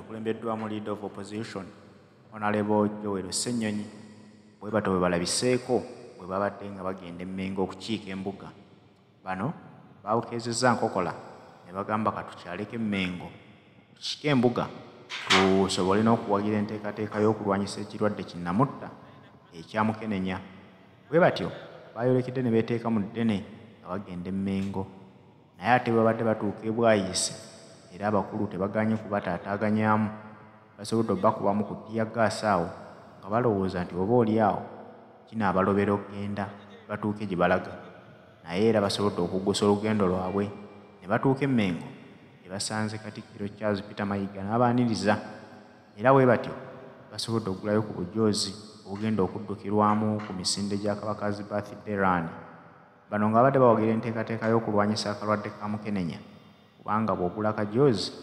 okulembeddwamu Leader of Opposition Honorable Joel Ssenyonyi bwe bato bwe balabiseeko bwe babadde nga bagenda e Mmengo okukiika embuga. Bano baawukeezezza Nkokola ne bagamba katukyaleko e Mmengo tukiike embuga tusobole n'okuwagira enteekateeka y'okulwanyisa ekirwadde kinnamutta ekyamukenenya. Bwe batyo baayolekedde ne beeteeka mu ddene nga bagenda e Mmengo, naye ate babadde batuuka e Bwayiise era abakulu tebaganye kubataataaganyaamu. Basobodde obbakubamu ku ttiyaggaasi awo nga balowooza nti oba oli awo kinaabalobera okugenda batuuke gye balaga, naye era basobodde okuggusa olugendo lwabwe ne batuuka e Mmengo gye basanze Katikkiro Charles Peter Mayiga n'abaaniriza, era bwe batyo basobodde okugulayo ku bujoozi obugenda okuddukirwamu ku misinde gya Kabakazi Birthday Run. Bano nga badde bawagira enteekateeka y'okulwanyisa akalwadde ka mukenenya, kubanga bw'ogula akajoozi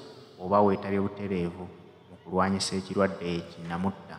oba weetabye butereevu mu kulwanyisa ekirwadde kinnamutta.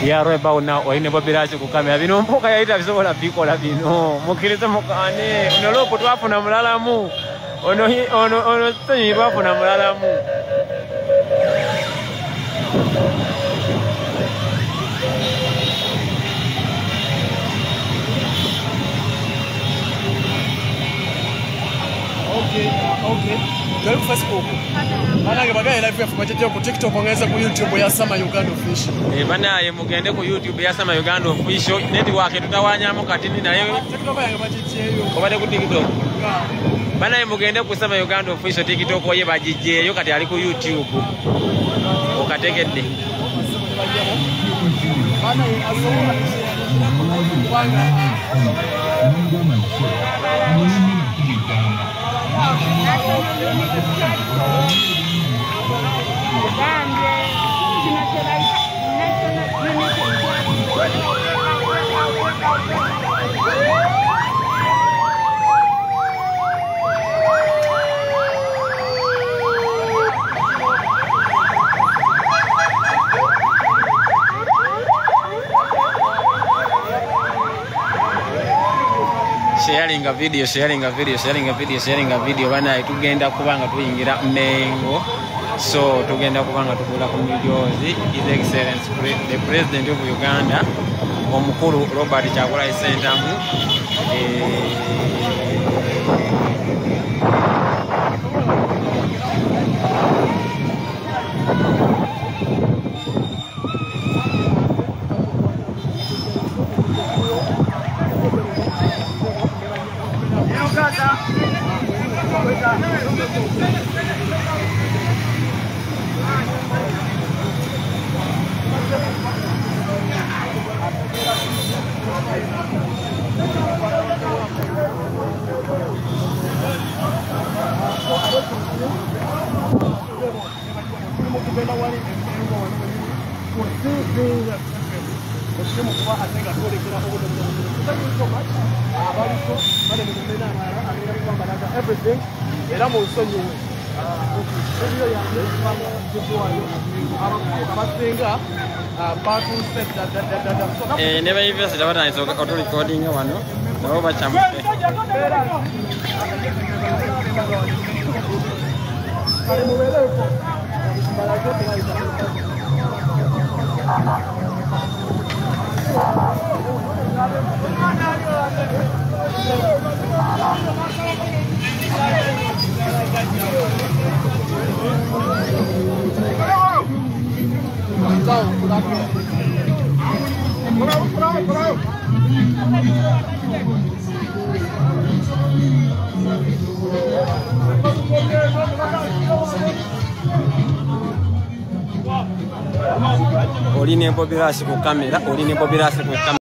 Yaro bauna oine babiraje kukamera bino mpoka yaita bisobola bikola bino mukirize mukane onolopo twafuna mulalamu ono tsanyi twafuna mulalamu okay Go to Facebook. Bana bagaya live yafu macheche ku TikTok ongeza ku YouTube ya Sama Uganda Official. Bana ye mugende ku YouTube ya Sama Uganda Official network tutawanyamo katini na yewe. TikTok yange macheche yo. Kobade ku TikTok. Bana ye mugende ku Sama Uganda Official TikTok ye bajije yo kati ali ku YouTube. Okategedde. Bana ye asomo wanga. Sharing a video bana tugenda kubanga tuyingira Mengo so tugenda kubanga tukula ku Midyozi His Excellency the President of Uganda omukulu Robert Kyagulanyi Ssentamu everything. never even said what I saw auto recording one no over champ Oli ne Bobby Lash ku kamera, oli ne Bobby Lash ku kamera.